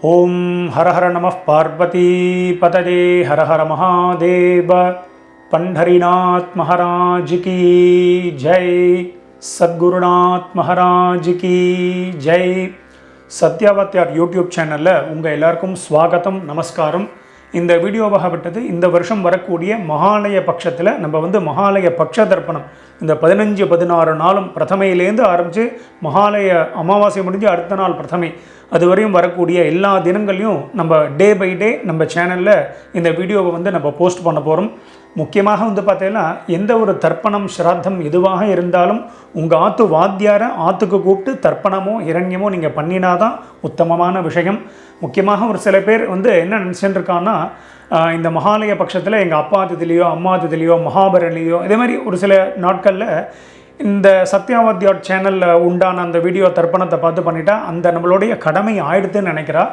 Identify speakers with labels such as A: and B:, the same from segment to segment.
A: ओम हर हर नमः पार्वती पतये हर हर महादेव। पंढरीनाथ महाराज की जय। सद्गुरुनाथ महाराज की जय। சத்யாவத்யார் யூடியூப் சேனலில் உங்கள் எல்லாருக்கும் ஸ்வாகத்தம் நமஸ்காரம். இந்த வீடியோவாகப்பட்டது இந்த வருஷம் வரக்கூடிய மகாலய பட்சத்தில் நம்ம மகாலய பட்ச தர்ப்பணம் இந்த 15-16 நாளும் பிரதமையிலேருந்து ஆரம்பித்து மகாலய அமாவாசை முடிஞ்சு அடுத்த நாள் பிரதமை அதுவரையும் வரக்கூடிய எல்லா தினங்களையும் நம்ம டே பை டே நம்ம சேனலில் இந்த வீடியோவை நம்ம போஸ்ட் பண்ண போகிறோம். முக்கியமாக பார்த்தீங்கன்னா எந்த ஒரு தர்ப்பணம் ஸ்ராத்தம் எதுவாக இருந்தாலும் உங்கள் ஆற்று வாத்தியாரை ஆற்றுக்கு கூப்பிட்டு தர்ப்பணமோ இரண்யமோ நீங்கள் பண்ணினாதான் உத்தமமான விஷயம். முக்கியமாக ஒரு சில பேர் என்ன நினச்சிட்டு இருக்கான்னா, இந்த மகாலய பட்சத்தில் எங்கள் அப்பா திதிலையோ அம்மா திதிலையோ மகாபரணிலையோ இதே மாதிரி ஒரு சில நாட்களில் இந்த சத்யாவத்யார் சேனலில் உண்டான அந்த வீடியோ தர்ப்பணத்தை பார்த்து பண்ணிட்டா அந்த நம்மளுடைய கடமை ஆயிடுதுன்னு நினைக்கிறா.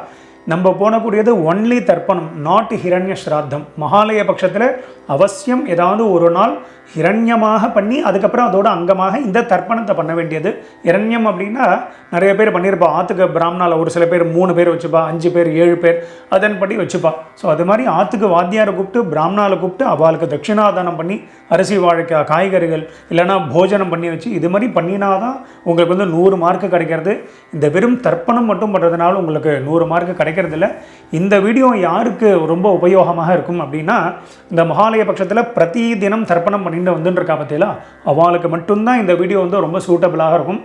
A: நம்ம போனக்கூடியது ஒன்லி தர்ப்பணம், நாட் ஹிரண்ய ஸ்ராத்தம். மகாலய பட்சத்தில் அவசியம் ஏதாவது ஒரு நாள் ஹிரண்யமாக பண்ணி அதுக்கப்புறம் அதோட அங்கமாக இந்த தர்ப்பணத்தை பண்ண வேண்டியது. இரண்யம் அப்படின்னா நிறைய பேர் பண்ணியிருப்பா. ஆற்றுக்கு பிராமணாவில் ஒரு சில பேர் 3 பேர் வச்சுப்பா, 5 பேர் 7 பேர் அதன்படி வச்சுப்பா. ஸோ அது மாதிரி ஆற்றுக்கு வாத்தியாரை கூப்பிட்டு பிராமணாவில் கூப்பிட்டு அவளுக்கு தட்சிணாதானம் பண்ணி அரிசி வாழைக்காய் காய்கறிகள் இல்லைனா போஜனம் பண்ணி வச்சு இது மாதிரி பண்ணினாதான் உங்களுக்கு 100 மார்க்கு கிடைக்கிறது. இந்த வெறும் தர்ப்பணம் மட்டும் பண்ணுறதுனால உங்களுக்கு 100 மார்க்கு கிடைக்கிறதில்ல. இந்த வீடியோ யாருக்கு ரொம்ப உபயோகமாக இருக்கும் அப்படின்னா, இந்த மகாலய பட்சத்தில் பிரதி தினம் தர்ப்பணம் பண்ணிட்டு வந்துருக்கா பார்த்தீங்களா, அவளுக்கு மட்டும்தான் இந்த வீடியோ ரொம்ப சூட்டபிளாக இருக்கும்.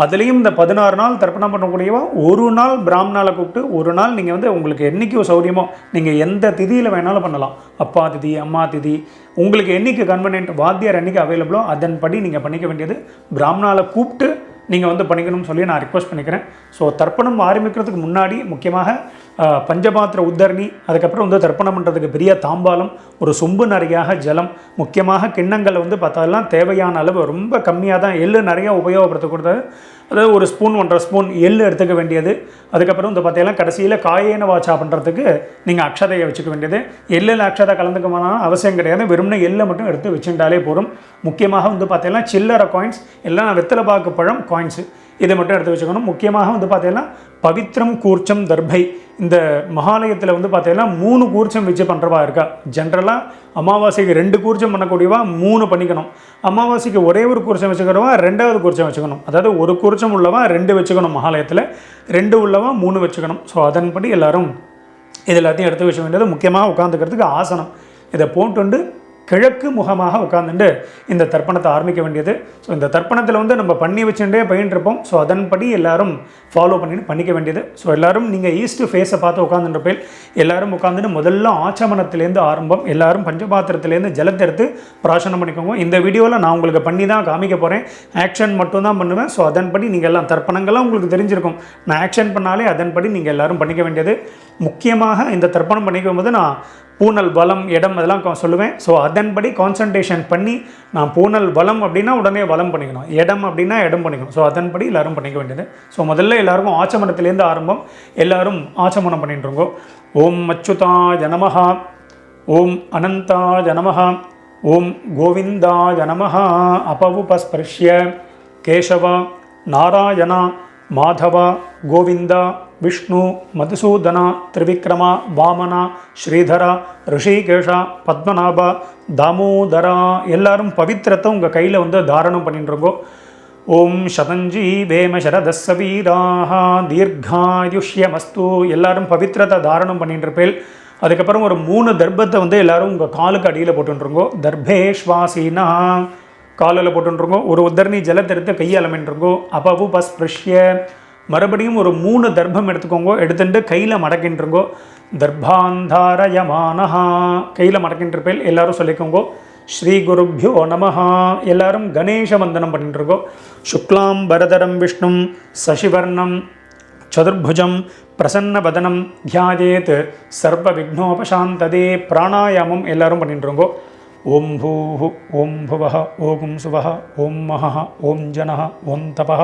A: அதுலேயும் இந்த 16 நாள் தர்ப்பணம் பண்ணக்கூடியவா ஒரு நாள் பிராமணால கூப்பிட்டு ஒரு நாள் நீங்கள் உங்களுக்கு என்றைக்கு சௌரியமோ நீங்கள் எந்த திதியில் வேணாலும் பண்ணலாம். அப்பா திதி அம்மா திதி உங்களுக்கு என்றைக்கு கன்வீனியன்ட் வாத்தியார் என்றைக்கு அவைலபிளோ அதன்படி நீங்கள் பண்ணிக்க வேண்டியது. பிராமணால கூப்பிட்டு நீங்கள் பண்ணிக்கணும்னு சொல்லி நான் ரிக்வெஸ்ட் பண்ணிக்கிறேன். ஸோ தர்ப்பணம் ஆரம்பிக்கிறதுக்கு முன்னாடி முக்கியமாக பஞ்சபாத்திர உத்தரணி, அதுக்கப்புறம் தர்ப்பணம் பண்ணுறதுக்கு பெரிய தாம்பாலம், ஒரு சொம்பு நிறையாக ஜலம், முக்கியமாக கிண்ணங்களை பார்த்தாலாம் தேவையான அளவு ரொம்ப கம்மியாக தான், எள்ளு நிறையா உபயோகப்படுத்தக்கூடாது. அதாவது ஒரு ஸ்பூன் 1.5 ஸ்பூன் எள்ளு எடுத்துக்க வேண்டியது. அதுக்கப்புறம் பார்த்தீங்கன்னா கடைசியில் காயேன வாச்சா பண்ணுறதுக்கு நீங்கள் அக்ஷதையை வச்சுக்க வேண்டியது. எள்ளில் அக்ஷதை கலந்துக்கமான அவசியம் கிடையாது, வெறும்னா எள்ளை மட்டும் எடுத்து வச்சுட்டாலே போதும். முக்கியமாக பார்த்தீங்கன்னா சில்லறை காயின்ஸ் எல்லாம் வெத்தலை பாக்கு பழம் காயின்ஸு இதை மட்டும் எடுத்து வச்சுக்கணும். முக்கியமாக பார்த்தீங்கன்னா பவித்ரம் கூர்ச்சம் தர்பை. இந்த மகாலயத்தில் பார்த்தீங்கன்னா 3 கூர்ச்சம் வச்சு பண்ணுறவா இருக்கா. ஜென்ரலாக அமாவாசைக்கு 2 கூர்ச்சம் பண்ணக்கூடியவா 3 பண்ணிக்கணும். அமாவாசைக்கு ஒரே ஒரு கூர்ச்சம் வச்சுக்கிறவா 2வது கூர்ச்சம் வச்சுக்கணும். அதாவது ஒரு கூர்ச்சம் உள்ளவா 2 வச்சுக்கணும், மகாலயத்தில் 2 உள்ளவா 3 வச்சுக்கணும். ஸோ அதன்படி எல்லோரும் இது எல்லாத்தையும் எடுத்து வச்ச வேண்டியது. முக்கியமாக உட்காந்துக்கிறதுக்கு ஆசனம் இதை போட்டு கிழக்கு முகமாக உட்காந்துட்டு இந்த தர்ப்பணத்தை ஆரம்பிக்க வேண்டியது. ஸோ இந்த தர்ப்பணத்தில் நம்ம பண்ணி வச்சுட்டே பயின்றிருப்போம். ஸோ அதன்படி எல்லோரும் ஃபாலோ பண்ணிக்க வேண்டியது. ஸோ எல்லோரும் நீங்கள் ஈஸ்ட் ஃபேஸை பார்த்து உட்காந்துருப்பேன். எல்லோரும் உட்காந்துட்டு முதல்ல ஆச்சமனத்திலேருந்து ஆரம்பம். எல்லோரும் பஞ்சபாத்திரத்துலேருந்து ஜலத்தை எடுத்து பிராசனம் பண்ணிக்கோங்க. இந்த வீடியோவில் நான் உங்களுக்கு பண்ணி தான் காமிக்க போகிறேன், ஆக்ஷன் மட்டும்தான் பண்ணுவேன். ஸோ அதன்படி நீங்கள் எல்லாம் தர்ப்பணங்கள்லாம் உங்களுக்கு தெரிஞ்சிருக்கும். நான் ஆக்ஷன் பண்ணாலே அதன்படி நீங்கள் எல்லோரும் பண்ணிக்க வேண்டியது. முக்கியமாக இந்த தர்ப்பணம் பண்ணிக்கும் போது நான் பூனல் வலம் இடம் அதெல்லாம் சொல்லுவேன். ஸோ அதன்படி கான்சன்ட்ரேஷன் பண்ணி நான் பூனல் வலம் அப்படின்னா உடனே வலம் பண்ணிக்கணும், இடம் அப்படின்னா இடம் பண்ணிக்கணும். ஸோ அதன்படி எல்லோரும் பண்ணிக்க வேண்டியது. ஸோ முதல்ல எல்லாருக்கும் ஆச்சமனத்திலேருந்து ஆரம்பம். எல்லோரும் ஆச்சமனம் பண்ணிட்டுருங்கோ. ஓம் அச்சுதாய நமஹ, ஓம் அனந்தாய நமஹ, ஓம் கோவிந்தாய நமஹ. அபவுபஸ்பர்ஷ்ய கேசவ நாராயண மாதவ கோவிந்தா விஷ்ணு மதுசூதன திரிவிக்ரமா வாமனா ஸ்ரீதரா ரிஷிகேஷா பத்மநாபா தாமோதரா. எல்லாரும் பவித்திரத்தை உங்கள் கையில் தாரணம் பண்ணிட்டுருங்கோ. ஓம் சதஞ்சி வேம சரதஸ்ஸ வீராஹ தீர்காயுஷ்யமஸ்து. எல்லாரும் பவித்திரத்தை தாரணம் பண்ணிட்டுருப்பேன். அதுக்கப்புறம் ஒரு 3 தர்ப்பத்தை எல்லாரும் உங்கள் காலுக்கு அடியில் போட்டுருங்கோ. தர்பேஷ்வாசீனா காலில் போட்டுருங்கோ. ஒரு உத்தரணி ஜலத்தை எடுத்து கையால் அமைன்றிருங்கோ. அப்பவு பஸ்பிருஷ்ய மறுபடியும் ஒரு 3 தர்ப்பம் எடுத்துக்கோங்க. எடுத்துட்டு கையில் மடக்கின்றிருங்கோ. தர்பாந்தாரயமானஹா கையில் மடக்கின்றிருப்பேன். எல்லாரும் சொல்லிக்கோங்கோ. ஸ்ரீ குருப்யோ நமஹா. எல்லாரும் கணேச வந்தனம் பண்ணிட்டுருக்கோம். சுக்லாம் பரதரம் விஷ்ணும் சசிவர்ணம் சதுர்புஜம் பிரசன்னவதனம் தியாயேத் சர்வ விக்னோபசாந்ததே. பிராணாயாமம் எல்லாரும் பண்ணிட்டுருங்கோ. ஓம் பூஹு ஓம் புவஹ ஓம் சுவஹ ஓம் மஹ ஓம் ஜனஹ ஓம் தபஹ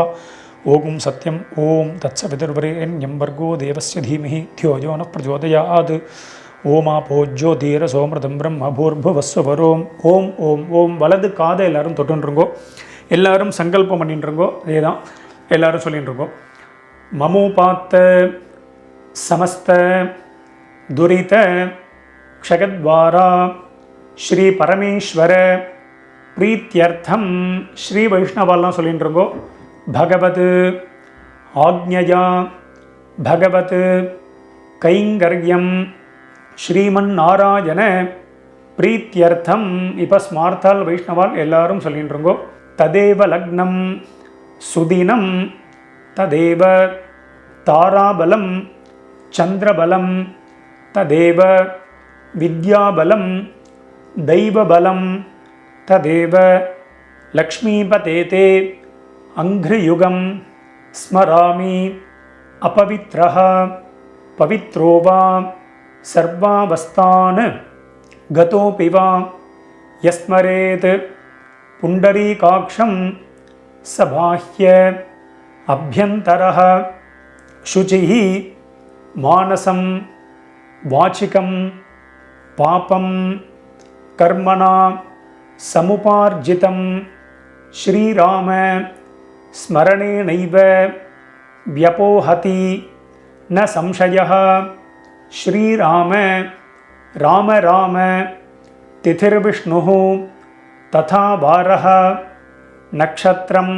A: ஓம் சத்யம் ஓம் தத்சவிதுர்வரேண்யம் வர்கோ தேவஸ்ய தீமஹி தியோ யோ ந பிரச்சோதயாத். ஓமாபோ ஜோதிரசோமிருதம் பிரம்ம பூர்புவஸ்வரோம். ஓம் ஓம் ஓம். வலது காதை எல்லாரும் தொட்டுருங்கோ. எல்லாரும் சங்கல்பம் பண்ணிட்டுருங்கோ. அதே தான் எல்லாரும் சொல்லிட்டுருங்கோ. மமோபாத்த समस्त दुरित क्षगद्वारा श्री परमेश्वर प्रीत्यर्थम श्री वैष्णवाल सोल्लिंट्रुंगो भगवत आज्ञया भगवत कैंगर्यम श्रीमन्नारायण प्रीत्यर्थम इप स्मार्ताल वैष्णवाल एल्लारुम सोल्लिंट्रुंगो तदेव लग्नम सुदिनम तदेव ताराबलम चंद्रबलम तदेव विद्याबलम दैवबलम तदेव लक्ष्मीपतेते अंघ्रियुगम स्मरामि अपवित्रः पवित्रो वा सर्वावस्थान् गतोऽपि वा यस्मरेत् पुण्डरीकाक्षं स बाह्य अभ्यन्तरः शुचिः मानसं वाचिकं पापं कर्मणा समुपार्जितं श्रीराम स्मरणेनैव व्यपोहति न संशयः श्रीराम राम राम तिथिर्विष्णुः तथा वारः नक्षत्रं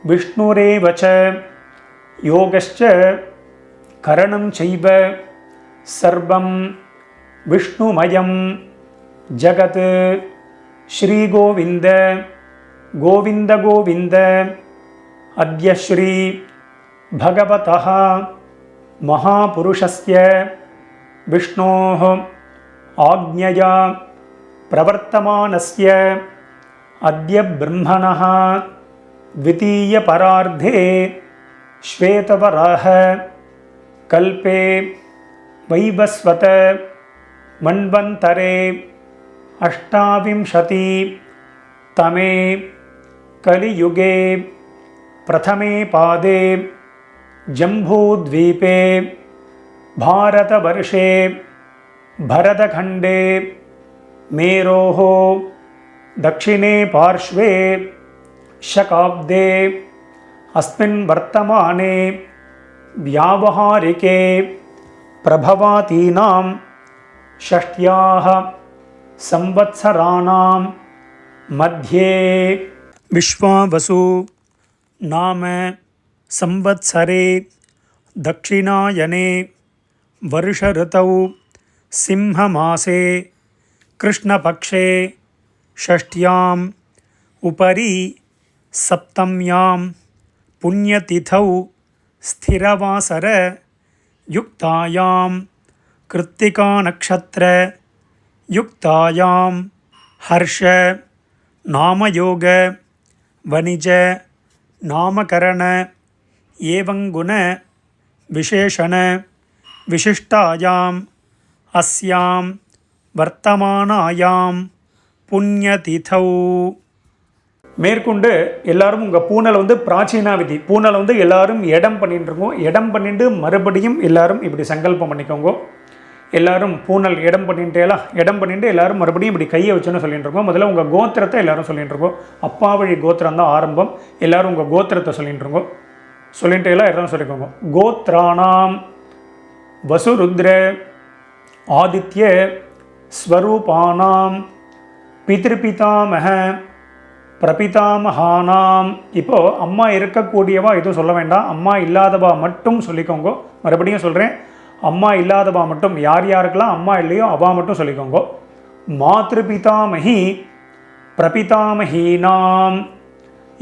A: विष्णुरेव च योगश्च करणं चैव सर्वं विष्णुमयं जगत् श्रीगोविन्द गोविन्द गोविन्द अद्य श्री भगवतः महापुरुषस्य विष्णोः आज्ञया प्रवर्तमानस्य अद्य ब्रह्मणः द्वितीयपरार्धे श्वेतवराह कल्पे वैवस्वत मन्वन्तरे अष्टाविंशति तमे कलियुगे प्रथमे पादे जम्बूद्वीपे भारतवर्षे भरतखण्डे मेरोः दक्षिणे पार्श्वे शकाब्दे अस्मिन् वर्तमाने व्यावहारिके प्रभवातीनां षष्ट्याः संवत्सराणां मध्ये विश्वावसु नाम संवत्सरे दक्षिणायने वर्षऋतौ सिंहमासे कृष्णपक्षे षष्ट्याम् उपरि सप्तम्यां पुण्यतिथौ स्थिरवासर युक्तायां कृत्तिकानक्षत्र युक्तायां हर्ष नामयोग वणिज नामकरण एवं गुण विशेषण विशिष्टायाम् अस्यां वर्तमानायां पुण्यतिथौ மேற்கொண்டு எல்லாரும் உங்கள் பூனலை வந்து பிராச்சீனா விதி பூனலை வந்து எல்லாரும் இடம் பண்ணிட்டு இருக்கோம். இடம் பண்ணிட்டு மறுபடியும் எல்லாரும் இப்படி சங்கல்பம் பண்ணிக்கோங்க. எல்லாரும் பூனல் இடம் பண்ணிட்டேலாம் இடம் பண்ணிட்டு எல்லாரும் மறுபடியும் இப்படி கையை வச்சுன்னு சொல்லிட்டு இருக்கோம். முதல்ல உங்கள் கோத்திரத்தை எல்லாரும் சொல்லிட்டு இருக்கோம். அப்பா வழி கோத்திரம் தான் ஆரம்பம். எல்லாரும் உங்கள் கோத்திரத்தை சொல்லிட்டு இருக்கோம். சொல்லிட்டு எல்லாம் எல்லாரும் சொல்லிக்கோங்க. கோத்ராணாம் வசுருத்ர ஆதித்ய ஸ்வரூபானாம் பித்ருபிதாமஹ பிரபிதாமஹானாம். இப்போது அம்மா இருக்கக்கூடியவா எதுவும் சொல்ல வேண்டாம். அம்மா இல்லாதவா மட்டும் சொல்லிக்கோங்க. மறுபடியும் சொல்கிறேன், அம்மா இல்லாதவா மட்டும், யார் யாருக்கெல்லாம் அம்மா இல்லையோ அவா மட்டும் சொல்லிக்கோங்க. மாத்ருபிதாமஹி பிரபிதாமஹீனாம்.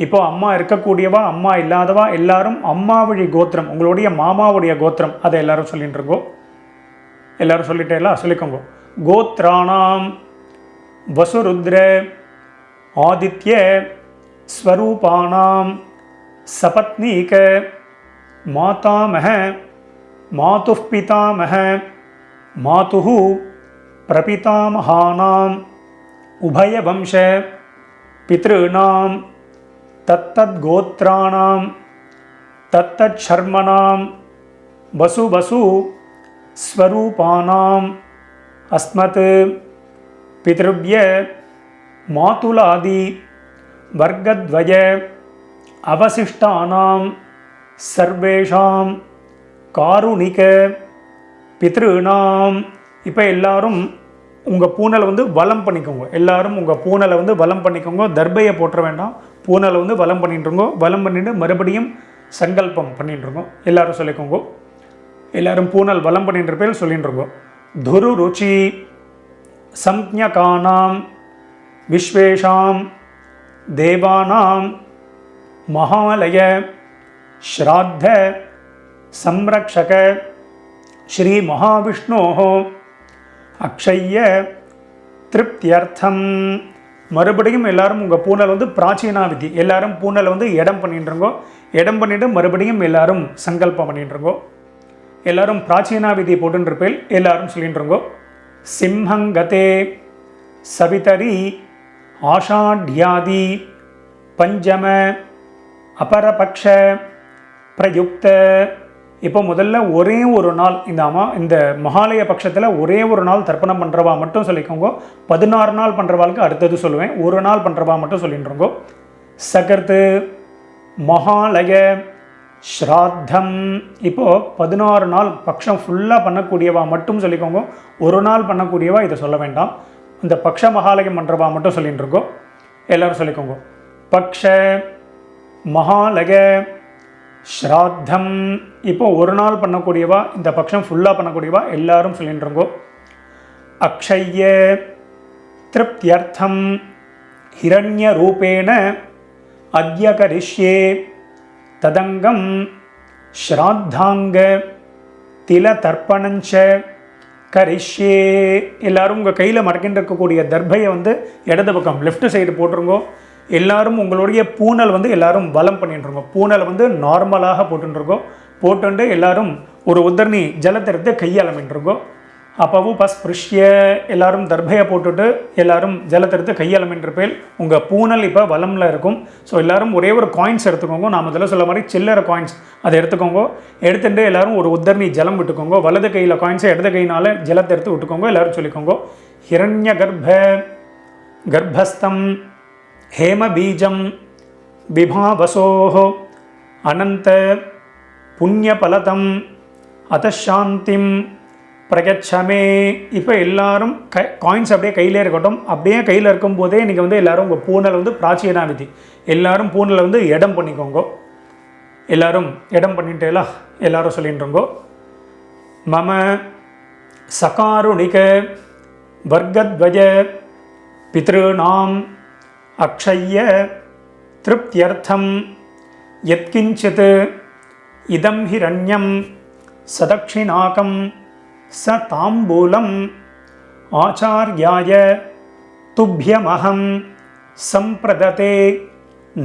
A: இப்போ அம்மா இருக்கக்கூடியவா அம்மா இல்லாதவா எல்லாரும் அம்மா வழி கோத்திரம், உங்களுடைய மாமாவுடைய கோத்திரம், அதை எல்லாரும் சொல்லிட்டு இருக்கோம். எல்லாரும் சொல்லிட்டேலாம் சொல்லிக்கோங்க. கோத்ராணாம் வசுருத்ர ஆதித்ய ஸ்வரூபானாம் சபத்னீக மாதாமஹ மாதுः பிதாமஹ மாதுः பிரபிதாமஹானாம் உபயவம்ச பித்ருணாம் தத்தத்கோத்ராணாம் தத்தச்சர்மணாம் வசு வசு ஸ்வரூபானாம் அஸ்மத் பித்ருவ்ய மாதுலாதி வர்க்கத்வய அவசிஷ்டானாம் சர்வேஷாம் காருணிக பித்ருணாம். இப்போ எல்லாரும் உங்கள் பூனலை வந்து வலம் பண்ணிக்கோங்க. எல்லாரும் உங்கள் பூனலை வந்து வலம் பண்ணிக்கோங்க. தர்பையை போட்டுற வேண்டாம். பூனலை வந்து வலம் பண்ணிட்டுருங்கோ. வலம் பண்ணிட்டு மறுபடியும் சங்கல்பம் பண்ணிட்டுருங்கோ. எல்லாரும் சொல்லிக்கோங்க. எல்லாரும் பூனல் வலம் பண்ணின்ற பேர் சொல்லிட்டுருங்கோ. துரு ருச்சி சம்ஞகானாம் விஸ்வேஷாம் தேவானாம் மகாலய ஸ்ராத்த சம்ரக்ஷக ஸ்ரீ மகாவிஷ்ணோः அக்ஷய்ய திருப்தியர்த்தம். மறுபடியும் எல்லாரும் உங்கள் பூனல் வந்து பிராச்சீனா விதி. எல்லாரும் பூனலை வந்து இடம் பண்ணிட்டுருங்கோ. இடம் பண்ணிவிட்டு மறுபடியும் எல்லாரும் சங்கல்பம் பண்ணிட்டுருங்கோ. எல்லாரும் பிராச்சீனா விதி போட்டுருப்பேல் எல்லாரும் சொல்லிட்டுருங்கோ. சிம்ஹங்கதே சவிதரி ஆஷாட்யாதி பஞ்சம அபரபக்ஷ பிரயுக்த. இப்போ முதல்ல ஒரே ஒரு நாள் இந்த மகாலய பட்சத்தில் ஒரே ஒரு நாள் தர்ப்பணம் பண்ணுறவா மட்டும் சொல்லிக்கோங்க. 16 நாள் பண்ணுறவாளுக்கு அடுத்தது சொல்லுவேன். ஒரு நாள் பண்ணுறவா மட்டும் சொல்லிட்டுருங்கோ. சகர்த்து மகாலய ஸ்ராத்தம். இப்போது 16 நாள் பட்சம் ஃபுல்லாக பண்ணக்கூடியவா மட்டும் சொல்லிக்கோங்க. ஒரு நாள் பண்ணக்கூடியவா இதை சொல்ல வேண்டாம். இந்த பக்ஷ மகாலயம் பண்ணுறவா மட்டும் சொல்லிட்டுருக்கோ. எல்லோரும் சொல்லிக்கோங்க. பக்ஷ மகாலய ஸ்ராத்தம். இப்போ ஒரு நாள் பண்ணக்கூடியவா, இந்த பட்சம் ஃபுல்லாக பண்ணக்கூடியவா எல்லாரும் சொல்லிட்டுருங்கோ. அக்ஷய்ய திருப்தியர்த்தம் ஹிரண்ய ரூபேண அத்ய கரிஷ்யே ததங்கம் ஸ்ராத்தாங்க தில தர்ப்பணஞ்ச கரிஷ்யே. எல்லாரும் உங்கள் கையில் மடக்கின்னு இருக்கக்கூடிய தர்பையை வந்து இடது பக்கம் லெஃப்ட் சைடு போட்டுருங்கோ. எல்லாரும் உங்களுடைய பூனல் வந்து எல்லாரும் வலம் பண்ணிட்டுருங்கோ. பூனலை வந்து நார்மலாக போட்டுருங்கோ. போட்டுண்டு எல்லாரும் ஒரு உத்தரணி ஜலத்தை எடுத்து கையாளமின்றிருங்கோ. அப்பவும் பஸ்பிருஷ்ய எல்லாரும் தர்பையை போட்டுட்டு எல்லாரும் ஜலத்தை எடுத்து கையாளமின்றிருப்பேல் உங்கள் பூனல் இப்போ வலமில் இருக்கும். ஸோ எல்லாரும் ஒரே ஒரு காயின்ஸ் எடுத்துக்கோங்க. நான் முதல்ல சொல்ல மாதிரி சில்லறை காயின்ஸ் அதை எடுத்துக்கோங்க. எடுத்துட்டு எல்லாரும் ஒரு உத்தரணி ஜலம் விட்டுக்கோங்க. வலது கையில் காயின்ஸை இடது கையினால் ஜலத்தை எடுத்து விட்டுக்கோங்க. எல்லாரும் சொல்லிக்கோங்க. ஹிரண்ய கர்ப்பஸ்தம் ஹேமபீஜம் விபாவசோஹ அனந்த புண்ணியபலதம் அதசாந்திம் பிரகச்சமே. இப்போ எல்லாரும் காயின்ஸ் அப்படியே கையிலே இருக்கட்டும். அப்படியே கையில் இருக்கும்போதே நீங்கள் வந்து எல்லோரும் உங்கள் பூனலை வந்து பிராச்சீனா விதி. எல்லாரும் பூனலை வந்து இடம் பண்ணிக்கோங்க. எல்லாரும் இடம் பண்ணிட்டேலா எல்லாரும் சொல்லிட்டுருங்கோ. மம சகாருணிக வர்க்கத்வய பித்ருணாம் அக்ஷய்ய திருப்தியர்த்தம் யத்கிஞ்சித் இதம் ஹிரண்யம் சதக்ஷிணாகம் ச தாம்பூலம் ஆச்சார்யாய துப்யமஹம் சம்பிரததே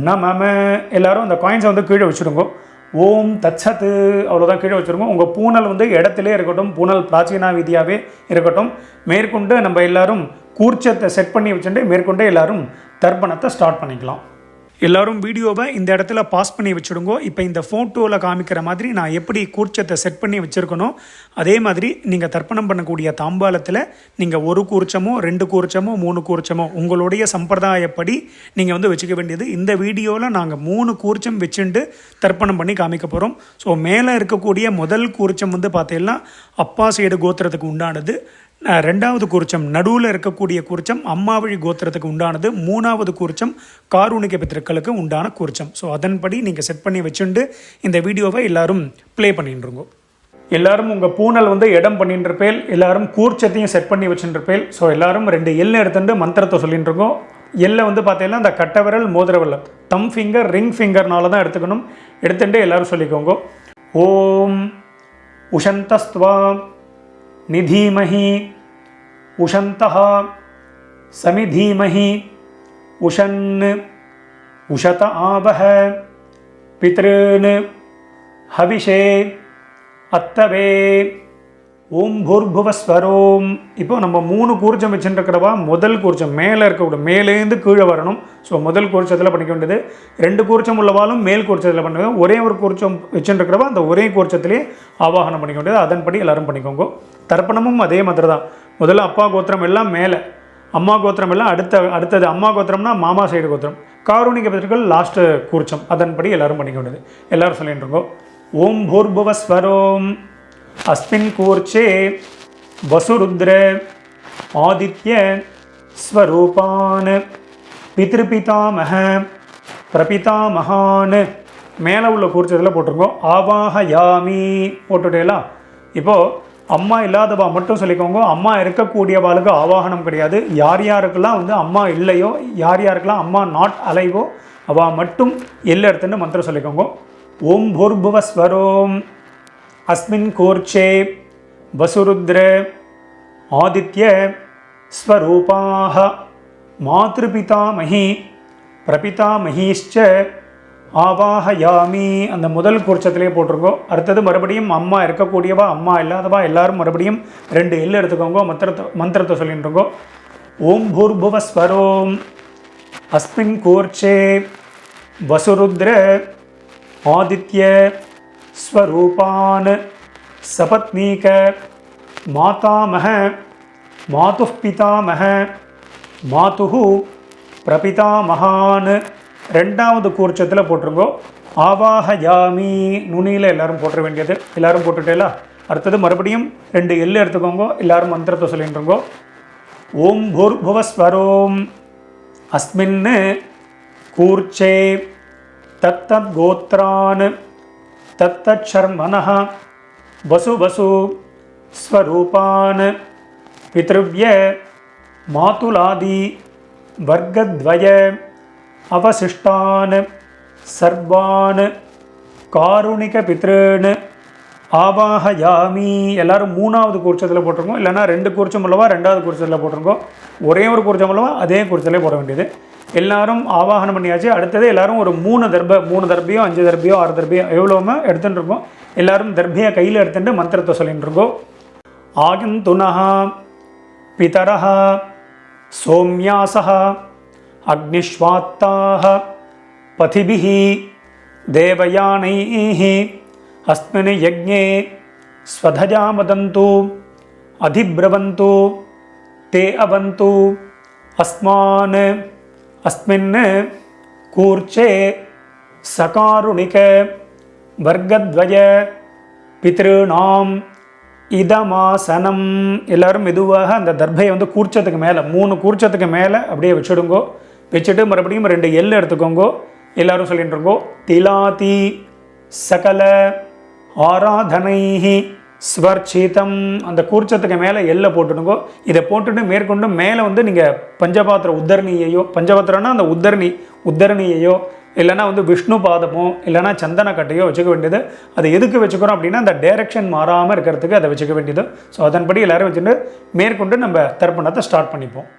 A: நமம. எல்லாரும் அந்த காயின்ஸை வந்து கீழே வச்சுருங்கோ. ஓம் தத்சத்து அவ்வளோதான் கீழே வச்சுருங்க. உங்கள் பூனல் வந்து இடத்துலே இருக்கட்டும். பூனல் பிராச்சீனா விதியாகவே இருக்கட்டும். மேற்கொண்டு நம்ம எல்லாரும் கூர்ச்சத்தை செட் பண்ணி வச்சுட்டு மேற்கொண்டு எல்லாரும் தர்ப்பணத்தை ஸ்டார்ட் பண்ணிக்கலாம். எல்லோரும் வீடியோவை இந்த இடத்துல பாஸ் பண்ணி வச்சுடுங்கோ. இப்போ இந்த ஃபோட்டோவில் காமிக்கிற மாதிரி நான் எப்படி கூர்ச்சத்தை செட் பண்ணி வச்சுருக்கணும் அதே மாதிரி நீங்கள் தர்ப்பணம் பண்ணக்கூடிய தாம்பாலத்தில் நீங்கள் 1 கூர்ச்சமோ 2 கூர்ச்சமோ 3 கூர்ச்சமோ உங்களுடைய சம்பிரதாயப்படி நீங்கள் வந்து வச்சுக்க வேண்டியது. இந்த வீடியோவில் நாங்கள் 3 கூர்ச்சம் வச்சுட்டு தர்ப்பணம் பண்ணி காமிக்க போகிறோம். ஸோ மேலே இருக்கக்கூடிய முதல் கூர்ச்சம் வந்து பார்த்தீங்கன்னா அப்பா சைடு கோத்திரத்துக்கு உண்டானது. 2வது கூர்ச்சம் நடுவில் இருக்கக்கூடிய கூர்ச்சம் அம்மாவழி கோத்திரத்துக்கு உண்டானது. 3வது கூர்ச்சம் காருணிக பித்திருக்களுக்கு உண்டான கூர்ச்சம். ஸோ அதன்படி நீங்கள் செட் பண்ணி வச்சுட்டு இந்த வீடியோவை எல்லாரும் ப்ளே பண்ணிட்டுருங்கோ. எல்லாரும் உங்கள் பூனல் வந்து இடம் பண்ணிட்டுருப்பேல். எல்லாரும் கூர்ச்சத்தையும் செட் பண்ணி வச்சுட்டுருப்பேல். ஸோ எல்லாரும் 2 எல் எடுத்துட்டு மந்திரத்தை சொல்லிட்டுருக்கோம். எல்லை வந்து பார்த்தீங்கன்னா அந்த கட்டை விரல் மோதிர விரல் தம் ஃபிங்கர் ரிங் ஃபிங்கர்னால தான் எடுத்துக்கணும். எடுத்துட்டு எல்லாரும் சொல்லிக்கோங்க. ஓம் உஷந்தஸ்த்வா நிதீமஹி உஷந்தஹ சமிதீமஹி உஷன் உஷத ஆவஹ பித்ருன் ஹவிஷே அத்தவே ஓம் பூர்புவஸ்வரோம். இப்போ நம்ம 3 கூர்ச்சம் வச்சுருக்கிறவா முதல் கூர்ச்சம் மேலே இருக்கக்கூட மேலேருந்து கீழே வரணும். ஸோ முதல் கூர்ச்சத்தில் பண்ணிக்க வேண்டியது. 2 கூர்ச்சம் உள்ளவாலும் மேல் கூர்ச்சத்தில் பண்ணுங்க. ஒரே ஒரு கூர்ச்சம் வச்சுருக்கிறவா அந்த ஒரே கூர்ச்சத்திலே ஆவாகனம் பண்ணிக்க வேண்டியது. அதன்படி எல்லோரும் பண்ணிக்கோங்க. தர்ப்பணமும் அதே மாதிரி தான். முதல்ல அப்பா கோத்திரம் எல்லாம் மேலே, அம்மா கோத்திரம் எல்லாம் அடுத்தது. அம்மா கோத்திரம்னா மாமா சைடு கோத்திரம். காருணிக பித்திருக்கள் லாஸ்ட்டு கூர்ச்சம். அதன்படி எல்லோரும் பண்ணிக்க வேண்டியது. எல்லோரும் சொல்லிட்டு இருக்கோம். ஓம் பூர்புவஸ்வரோம் அஸ்மின் கூர்ச்சே வசுருத்ர ஆதித்ய ஸ்வரூபான் பித்ருபிதாமக பிரபிதாமகான் மேலே உள்ள கூர்ச்சத்தில் போட்டிருக்கோம். ஆவாஹயாமி போட்டுட்டேலாம். இப்போது அம்மா இல்லாதவா மட்டும் சொல்லிக்கோங்க. அம்மா இருக்கக்கூடியவாளுக்கு ஆவாகனம் கிடையாது. யார் யாருக்கெல்லாம் வந்து அம்மா இல்லையோ, யார் யாருக்கெல்லாம் அம்மா நாட் அலைவோ அவள் மட்டும் எல்லை எடுத்துன்னு மந்திரம் சொல்லிக்கோங்க. ஓம் பூர்புவஸ்வரோம் அஸ்மின் கூர்ச்சே வசுருத்ர ஆதித்ய ஸ்வரூபாஹ மாத்ருபிதாமஹி பிரபிதாமஹீஷ்ச ஆவாஹயாமி. அந்த முதல் கூர்ச்சத்திலே போட்டிருக்கோம். அடுத்தது மறுபடியும் அம்மா இருக்கக்கூடியவா அம்மா இல்லாதவா எல்லாரும் மறுபடியும் 2 எல் எடுத்துக்கோங்க. மந்திரத்தை சொல்லிட்டு இருக்கோம். ஓம் பூர்புவஸ்வரோம் அஸ்மின் கூர்ச்சே வசுருத்ர ஆதித்ய ஸ்வரூபான் சபத்னீக மாதாமஹ மாதுः பிதாமஹ மாதுஹு பிரபிதாமகான். 2வது கூர்ச்சத்தில் போட்டிருக்கோ. ஆவாஹயாமி நுனியில் எல்லாரும் போட்டுற வேண்டியது. எல்லாரும் போட்டுட்டேலா. அடுத்தது மறுபடியும் 2 எல் எடுத்துக்கோங்க. எல்லாரும் மந்திரத்தை சொல்லிட்டுருங்கோ. ஓம் பூர்புவஸ்வரோம் அஸ்மின் கூர்ச்சே தத்தத் கோத்ரான் தத்தத் சர்மனஹ வசு வசு ஸ்வரூபான் பித்ருவ்ய மாதுலாதி வர்க்கத்வய அவசிஷ்டான் சர்வான் காருணிக பித்ருன் ஆவாஹயாமி. எல்லாரும் 3வது கூர்ச்சத்தில் போட்டிருக்கோம். இல்லைனா 2 கூர்ச்சம் உள்ளவா 2வது கூர்ச்சத்தில் போட்டிருக்கோம். ஒரே ஒரு கூர்ச்சம் உள்ளவா அதே கூர்ச்சத்திலே போட வேண்டியது. எல்லாரும் ஆவாகனம் பண்ணியாச்சு. அடுத்தது எல்லாரும் ஒரு 3 தர்பியோ 5 தர்பியோ 6 தர்பியோ எவ்வளோமே எடுத்துகிட்டு இருக்கோம். எல்லாரும் தர்பியை கையில் எடுத்துட்டு மந்திரத்தை சொல்லிட்டு இருக்கோம். ஆகந்துனஹ பிதரஹ சோம்யாசஹ அக்னிஷ்வாத்தாஹ பதிபிஹி தேவயானைஹி அஸ்மின் யஜ்ஞே ஸ்வதஜாமதந்து அதிப்ரவந்து தே அவந்து அஸ்மான் அஸ்மின் கூர்ச்சே சகாருணிக வர்க்கத்வய பித்ருநாம் இதமாசனம். எல்லாரும் மெதுவாக அந்த தர்பையை வந்து கூர்ச்சத்துக்கு மேலே 3 கூர்ச்சத்துக்கு மேலே அப்படியே வச்சுடுங்கோ. வச்சுட்டு மறுபடியும் 2 எல் எடுத்துக்கோங்கோ. எல்லாரும் சொல்லிட்டு இருக்கோ. திலாதி சகல ஆராதனைஹி ஸ்வர்ச்சிதம். அந்த கூர்ச்சத்துக்கு மேலே எல்லை போட்டுடுங்கோ. இதை போட்டுட்டு மேற்கொண்டு மேலே வந்து நீங்கள் பஞ்சபாத்திர உத்தரணியையோ, பஞ்சபாத்திரம்னா அந்த உத்தரணியையோ இல்லைனா வந்து விஷ்ணு பாதமோ இல்லைனா சந்தன கட்டையோ வச்சுக்க வேண்டியது. அது எதுக்கு வச்சுக்கிறோம் அப்படின்னா அந்த டைரெக்ஷன் மாறாமல் இருக்கிறதுக்கு அதை வச்சுக்க வேண்டியது. ஸோ அதன்படி எல்லோரும் வச்சுட்டு மேற்கொண்டு நம்ம தர்ப்பணத்தை ஸ்டார்ட் பண்ணிப்போம்.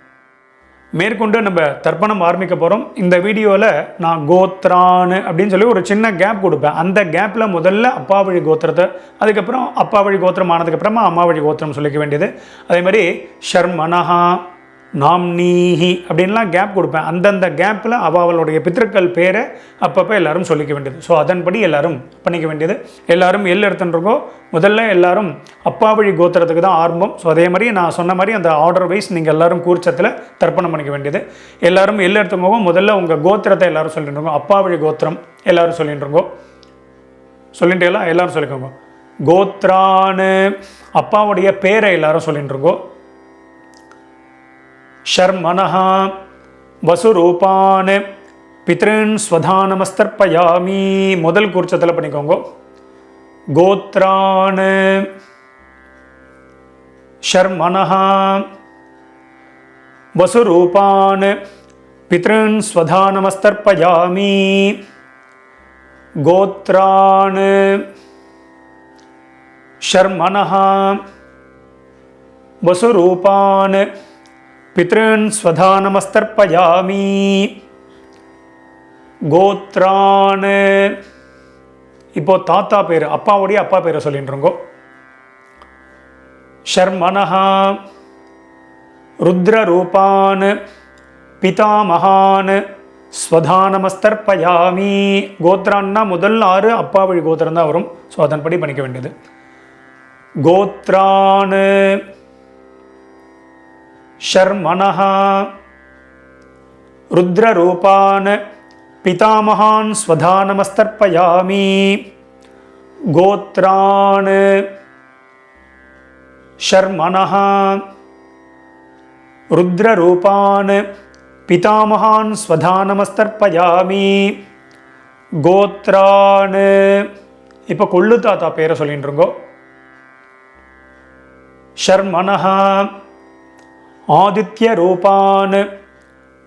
A: மேற்கொண்டு நம்ம தர்ப்பணம் ஆரம்பிக்க போகிறோம். இந்த வீடியோவில் நான் கோத்ரான் அப்படின்னு சொல்லி ஒரு சின்ன கேப் கொடுப்பேன். அந்த கேப்பில் முதல்ல அப்பா வழி கோத்திரத்தை, அதுக்கப்புறம் அப்பா வழி கோத்திரம் ஆனதுக்கப்புறமா அம்மா வழி கோத்திரம் சொல்லிக்க வேண்டியது. அதே மாதிரி ஷர்மனஹா நாம்னீஹி அப்படின்லாம் கேப் கொடுப்பேன். அந்தந்த கேப்பில் அவளுடைய பித்திருக்கள் பேரை அப்பப்போ எல்லாரும் சொல்லிக்க வேண்டியது. ஸோ அதன்படி எல்லாரும் பண்ணிக்க வேண்டியது. எல்லாரும் எல் எடுத்துட்டுருக்கோம். முதல்ல எல்லாரும் அப்பா வழி கோத்திரத்துக்கு தான் ஆரம்பம். ஸோ அதே மாதிரி நான் சொன்ன மாதிரி அந்த ஆர்டர் வைஸ் நீங்கள் எல்லாரும் கூர்ச்சத்தில் தர்ப்பணம் பண்ணிக்க வேண்டியது. எல்லாரும் எல் எடுத்துக்கோங்க. முதல்ல உங்கள் கோத்திரத்தை எல்லாரும் சொல்லிட்டு இருக்கோம். அப்பா வழி கோத்திரம் எல்லாரும் சொல்லிட்டு இருக்கோம். சொல்லிட்டு எல்லாரும் சொல்லிக்கோங்க. கோத்ரான் அப்பாவுடைய பேரை எல்லாரும் சொல்லிட்டு இருக்கோம். ஷர்மனஹ வசுரூபான் பித்ருன் ஸ்வதானமஸ்தர்ப்பயாமி. முதல் கூர்ச்சத்தில் பண்ணிக்கோங்க. கோத்ரான் ஷர்மனஹ வசுரூபான் பித்ருன் ஸ்வதானமஸ்தர்ப்பயாமி. கோத்ரான் ஷர்மனஹ வசுரூபான் பித்ருன் ஸ்வதானமஸ்தர்ப்பயாமி. கோத்ரான் இப்போ தாத்தா பேர் அப்பாவுடைய அப்பா பேரை சொல்லிட்டுருங்கோ. ஷர்மனஹ ருத்ரரூபான் பிதாமகான் ஸ்வதானமஸ்தர்ப்பயாமி. கோத்ரான்னா முதல் 6 அப்பா வழி கோத்திரம் தான் வரும். ஸோ அதன்படி பண்ணிக்க வேண்டியது. கோத்ரான் ஷர்மனஹ ருத்ரரூபான் பிதாமகான் ஸ்வதானமஸ்தர்ப்பயாமி. கோத்ரான் ஷர்மணஹ ருத்ரரூபான் பிதாமகான் ஸ்வதானமஸ்தர்ப்பயாமி. கோத்ரான் இப்போ கொள்ளு தாத்தா பேரை சொல்லிட்டுருங்கோ. ஷர்மணஹ ஆதித்ய ரூபான்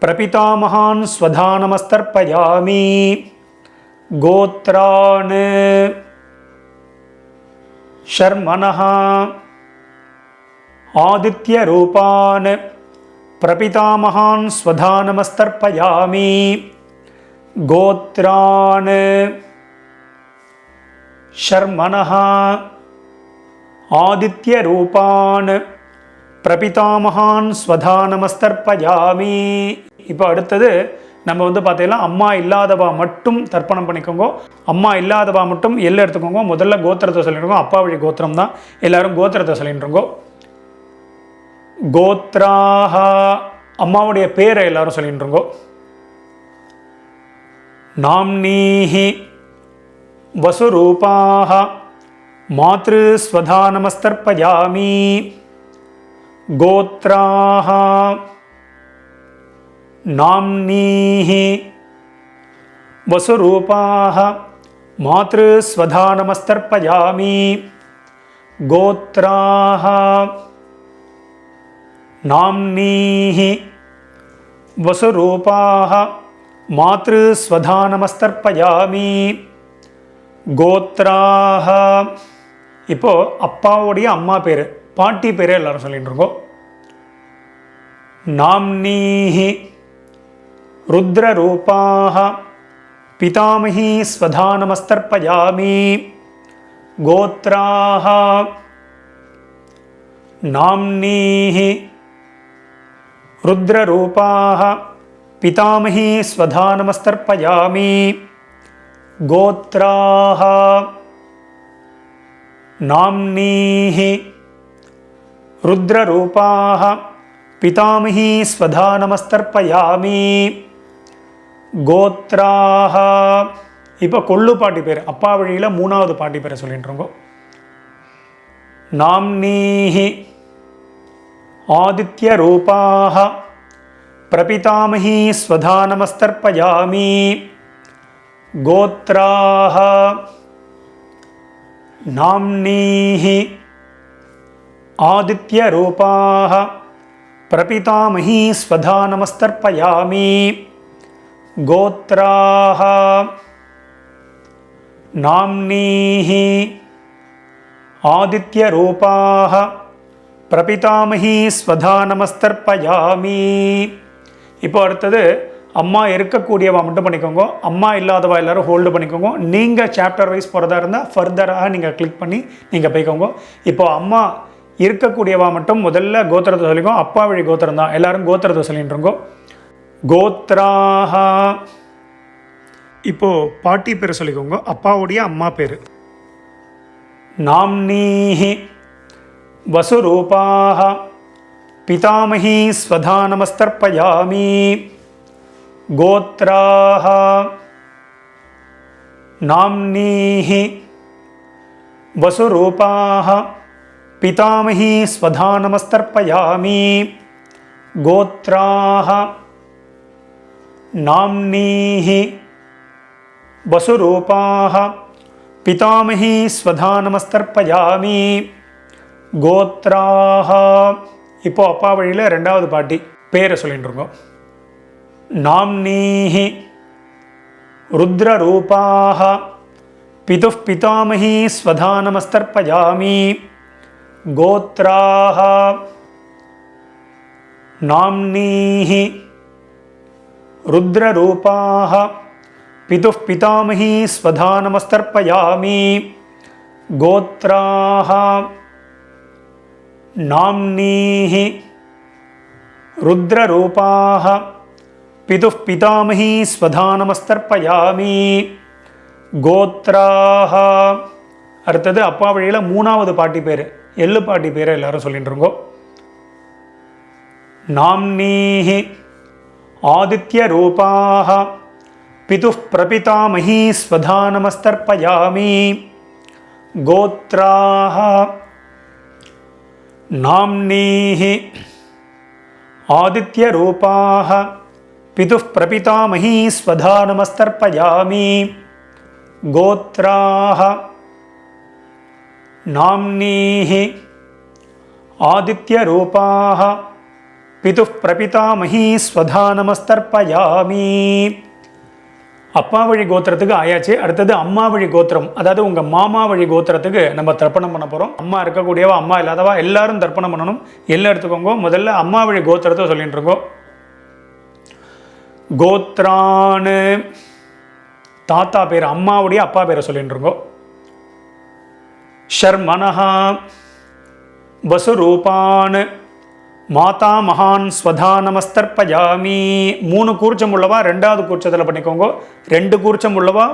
A: பிரபிதாமகான் ஸ்வதானமஸ்தர்ப்பயாமி. கோத்ரான் ஷர்மணஹ ஆதித்ய ரூபான் பிரபிதாமகான் ஸ்வதானமஸ்தர்ப்பயாமி. கோத்ரான் ஷர்மணஹ ஆதித்ய ரூபான் பிரபிதாமகான் ஸ்வதானமஸ்தர்ப்பயாமி. இப்போ அடுத்தது நம்ம பார்த்தீங்கன்னா அம்மா இல்லாதவா மட்டும் தர்ப்பணம் பண்ணிக்கோங்க. அம்மா இல்லாதவா மட்டும் எல்லாம் எடுத்துக்கோங்க. முதல்ல கோத்திரத்தை சொல்லிட்டுருக்கோம். அப்பா வழி கோத்திரம் தான். எல்லாரும் கோத்திரத்தை சொல்லிட்டுருங்கோ. கோத்ராஹ அம்மாவுடைய பேரை எல்லாரும் சொல்லிட்டுருங்கோ. நாம்னீஹி வசுரூபாஹ மாத்ரு ஸ்வதானமஸ்தர்ப்பயாமி. கோத்ராஹ நாம்னீஹி வசுரூபாஹ மாத்ரு ஸ்வதானமஸ்தர்ப்பயாமி. கோத்ராஹ நாம்னீஹி வசுரூபாஹ மாத்ரு ஸ்வதானமஸ்தர்ப்பயாமி. கோத்ராஹ இப்போ அப்பாவுடைய அம்மா பேர், பாட்டி பேர் எல்லாரும் சொல்லிட்டு இருக்கோம். நாம்னீஹி ருத்ரரூபாஹ பிதாமஹி ஸ்வதானமஸ்தர்ப்பயாமி. கோத்ராஹ நாம்னீஹி ருத்ரரூபாஹ பிதாமஹி ஸ்வதானமஸ்தர்ப்பயாமி. கோத்ராஹ நாம்னீஹி ருத்ரரூபாஹ பிதாமஹி ஸ்வதானமஸ்தர்ப்பயாமி. கோத்ராஹ இப்போ கொள்ளு பாட்டி பேர், அப்பா வழியில் மூணாவது பாட்டி பேரை சொல்லிட்டு இருக்கோம். நாம்னீஹி ஆதித்ய ரூபாஹ பிரபிதாமஹி ஸ்வதானமஸ்தர்ப்பயாமி. கோத்ராஹ நாம்னீஹி ஆதித்ய ரூபாஹ பிரபிதாமஹி ஸ்வதானமஸ்தர்ப்பயாமி. கோத்ராஹ நாம்னீஹி ஆதித்ய ரூபாஹ பிரபிதாமஹி ஸ்வதானமஸ்தர்ப்பயாமி. இப்போ அடுத்தது அம்மா இருக்கக்கூடியவா மட்டும் பண்ணிக்கோங்க. அம்மா இல்லாதவா எல்லாரும் ஹோல்டு பண்ணிக்கோங்க. நீங்கள் சாப்டர் வைஸ் போகிறதா இருந்தால் ஃபர்தராக நீங்கள் கிளிக் பண்ணி நீங்கள் போய்க்கோங்க. இப்போ அம்மா இருக்கக்கூடியவா மட்டும் முதல்ல கோத்திரத்தை சொல்லிக்கோங்க. அப்பா வழி கோத்திரம் தான், எல்லாரும் கோத்திரத்தை சொல்லிட்டுருங்கோ. கோத்ராஹ இப்போது பாட்டி பேர் சொல்லிக்கோங்க, அப்பாவுடைய அம்மா பேர். நாம்னீஹி வசுரூபாஹ பிதாமஹி ஸ்வதானமஸ்தர்ப்பயாமி. கோத்ராஹ நாம்னீஹி வசுரூபாஹ பிதாமஹி ஸ்வதானமஸ்தர்ப்பயாமி. கோத்ராஹ நாம்னீஹி வசுரூபாஹ பிதாமஹி ஸ்வதானமஸ்தர்ப்பயாமி. கோத்ராஹ இப்போ அப்பா வழியில் ரெண்டாவது பாட்டி பேரை சொல்லிட்டு இருக்கோம். நாம்னீஹி ருத்ரரூபாஹ பிதுः பிதாமஹி ஸ்வதானமஸ்தர்ப்பயாமி. கோத்ராஹ நாம்னீஹி ருத்ரரூபாஹ பிதுः பிதாமஹி ஸ்வதானமஸ்தர்ப்பயாமி. கோத்ராஹ நாம்னீஹி ருத்ரரூபாஹ பிதுः பிதாமஹி ஸ்வதானமஸ்தர்ப்பயாமி. கோத்ராஹ அடுத்தது அப்பா வழியில் மூணாவது பாட்டி பேர், எள்ளு பாட்டி பேரை எல்லாரும் சொல்லிட்டு இருக்கோம். நாம்னீஹி ஆதித்ய ரூபாஹ பிதுः பிரபிதாமஹி ஸ்வதானமஸ்தர்ப்பயாமி. गोत्राः नाम्नीः आदित्यरूपाः पितुः प्रपितामही स्वधा नमस्तर्पयामि गोत्राः नाम्नीः आदित्यरूपाः पितुः प्रपितामही स्वधा नमस्तर्पयामि அப்பா வழி கோத்திரத்துக்கு ஆயாச்சு. அடுத்தது அம்மா வழி கோத்திரம், அதாவது உங்கள் மாமா வழி கோத்திரத்துக்கு நம்ம தர்ப்பணம் பண்ண போகிறோம். அம்மா இருக்கக்கூடியவா அம்மா இல்லாதவா எல்லாரும் தர்ப்பணம் பண்ணணும். எல்லாம் எடுத்துக்கோங்க. முதல்ல அம்மா வழி கோத்திரத்தை சொல்லிட்டு இருக்கோம். கோத்ரான்னு தாத்தா பேர், அம்மாவுடைய அப்பா பேரை சொல்லிட்டு இருக்கோம். ஷர்மனஹா வசுரூபான் மாதா மகான் ஸ்வதா நமஸ்தர்ப்பயாமி. 3 கூர்ச்சம் உள்ளவா ரெண்டாவது கூர்ச்சத்தில் பண்ணிக்கோங்க. 2 கூர்ச்சம் உள்ளவா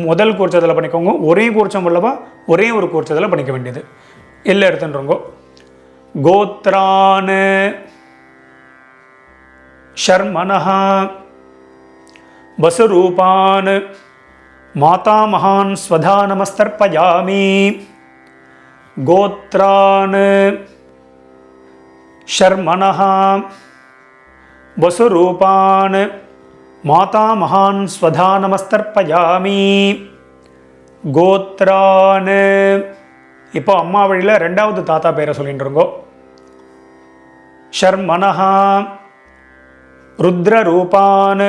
A: முதல் கூர்ச்சத்தில் பண்ணிக்கோங்க. ஒரே கூர்ச்சம் உள்ளவா ஒரே ஒரு கூர்ச்சத்தில் பண்ணிக்க வேண்டியது. எல்லாம் எடுத்துன்றோங்க. கோத்ரான் ஷர்மனஹா வசுரூபான் மாதா மகான் ஸ்வதா நமஸ்தர்ப்பயாமி. கோத்ரான் ஷர்மனஹ வசுரூபான் மாதா மகான் ஸ்வதா நமஸ்தர்ப்பயாமி. கோத்ரான் இப்போ அம்மா வழியில் ரெண்டாவது தாத்தா பேரை சொல்லிட்டு இருக்கோ. ஷர்மனஹ ருத்ரரூபான்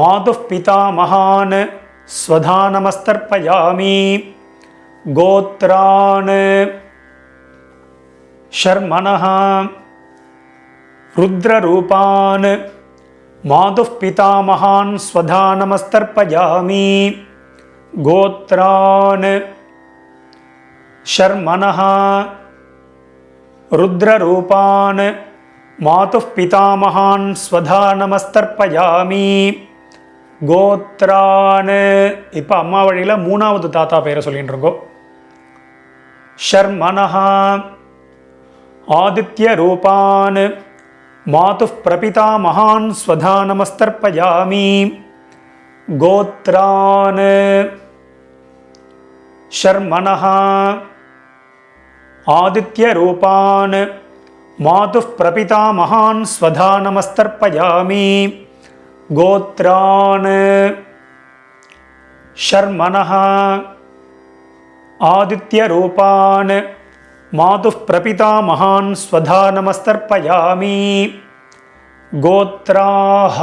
A: மாதுः பிதாமகான் ஸ்வதா நமஸ்தர்ப்பயாமி. கோத்ரான் ஷர்மனஹ ருத்ரரூபான் மாதுः பிதாமகான் ஸ்வதா நமஸ்தர்ப்பயாமி. கோத்ரான் ஷர்மனஹ ருத்ரரூபான் மாதுः பிதாமகான் ஸ்வதா நமஸ்தர்ப்பயாமி. கோத்ரான் இப்போ அம்மா வழியில் 3வது தாத்தா பேரை சொல்லிட்டு இருக்கோம். ஷர்மனஹ आदित्यरूपान् मातुः प्रपितामहान् स्वधा नमस्तर्पयामि. गोत्रान् शर्मणः आदित्यरूपान् मातुः प्रपितामहान् स्वधा नमस्तर्पयामि. गोत्रान् शर्मणः आदित्यरूपान् मातुः प्रपितामहान् स्वधा नमस्तर्पयामि. கோத்ராஹ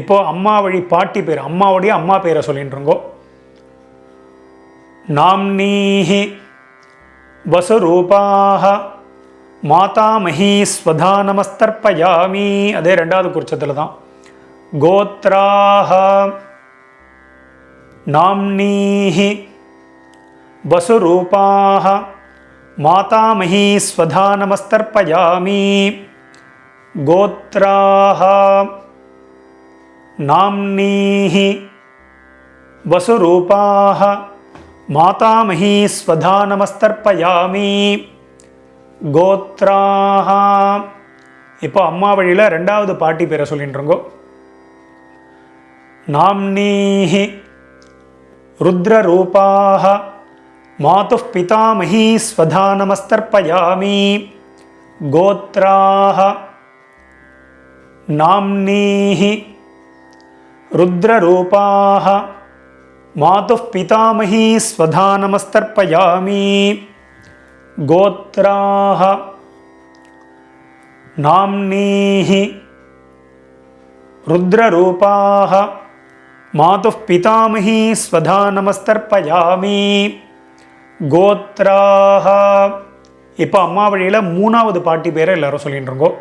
A: இப்போ அம்மா வழி பாட்டி பேர், அம்மாவுடைய அம்மா பேரை சொல்லிட்டுருங்கோ. நாம்னீஹி வசுரூபாஹ மாதாமஹி ஸ்வதா நமஸ்தர்ப்பயாமி. அதே ரெண்டாவது குறிச்சத்தில் தான். கோத்ராஹ நாம்னீஹி வசுரூபாஹ மாதாமஹி ஸ்வதா நமஸ்தர்ப்பயாமி. கோத்ராஹ நாம்னீஹி வசுரூபாஹ மாதாமஹி ஸ்வதா நமஸ்தர்ப்பயாமி. கோத்ராஹ இப்போ அம்மா வழியில் ரெண்டாவது பாட்டி பேரை சொல்லிட்டுருங்கோ. நாம்னீஹி ருத்ரரூபாஹ मातुः पितामही स्वधा नमस्तर्पयामि. गोत्राः नाम्नीः रुद्ररूपाः मातुः पितामही स्वधा नमस्तर्पयामि. गोत्राः नाम्नीः रुद्ररूपाः मातुः पितामही स्वधा नमस्तर्पयामि. கோத்ராஹ இப்போ அம்மா வழியில் 3வது பாட்டி பேரை எல்லாரும் சொல்லிட்டு இருக்கோம்.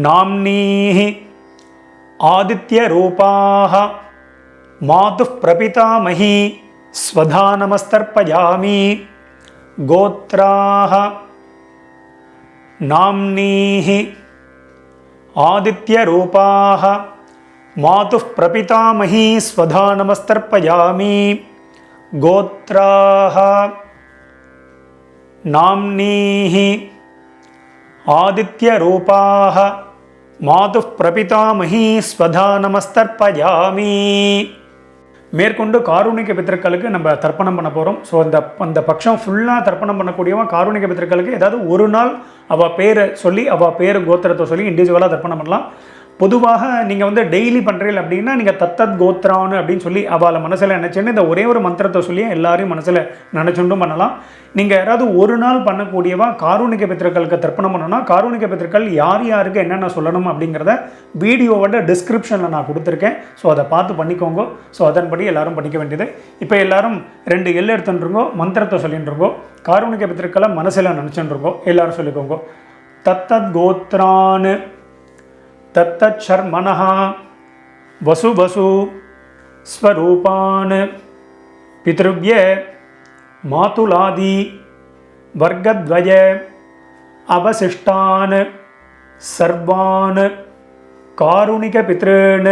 A: நாம்னீஹி ஆதித்யரூபாஹ மாதுः பிரபிதாமஹி ஸ்வதா நமஸ்தர்ப்பயாமி. கோத்ராஹ நாம்னீஹி ஆதித்யரூபாஹ மாதுः பிரபிதாமஹி ஸ்வதா நமஸ்தர்ப்பயாமி. கோத்ராஹ நாம்னீஹி ஆதித்யரூபாஹ மாதுः பிரபிதாமஹி ஸ்வதா நமஸ்தர்ப்பயாமி. மேற்கொண்டு காருணிக பித்திருக்களுக்கு நம்ம தர்ப்பணம் பண்ண போகிறோம். ஸோ அந்த பட்சம் ஃபுல்லாக தர்ப்பணம் பண்ணக்கூடியவன் காருணிக பித்திருக்களுக்கு ஏதாவது ஒரு நாள் அவள் பேரை சொல்லி அவள் பேர் கோத்திரத்தை சொல்லி இண்டிவிஜுவலாக தர்ப்பணம் பண்ணலாம். பொதுவாக நீங்கள் வந்து டெய்லி பண்ணுறீங்க அப்படின்னா நீங்கள் தத்தத் கோத்ரான்னு அப்படின்னு சொல்லி அவளை மனசில் நினச்சின்னு இந்த ஒரே ஒரு மந்திரத்தை சொல்லி எல்லாரையும் மனசில் நினச்சுண்டும் பண்ணலாம். நீங்கள் யாராவது ஒரு நாள் பண்ணக்கூடியவா காருணிக பித்திருக்களுக்கு தர்ப்பணம் பண்ணணும்னா காருணிக பித்திருக்கள் யார் யாருக்கு என்னென்ன சொல்லணும் அப்படிங்கிறத வீடியோவோட டிஸ்கிரிப்ஷனில் நான் கொடுத்துருக்கேன். ஸோ அதை பார்த்து பண்ணிக்கோங்க. ஸோ அதன்படி எல்லாரும் பண்ணிக்க வேண்டியது. இப்போ எல்லாரும் 2 எல் எடுத்துட்டுருங்கோ, மந்திரத்தை சொல்லிட்டுருங்கோ, காருணிக பித்திருக்களை மனசில் நினச்சுட்டுருங்கோ. எல்லாரும் சொல்லிக்கோங்க. தத்தத் கோத்ரான்னு தத்தச்சர்மணः வசு வசு ஸ்வரூபான் பித்ருவ்ய மாதுலாதி வர்க்கத்வய அவசிஷ்டான் சர்வான் காருணிக பித்ருன்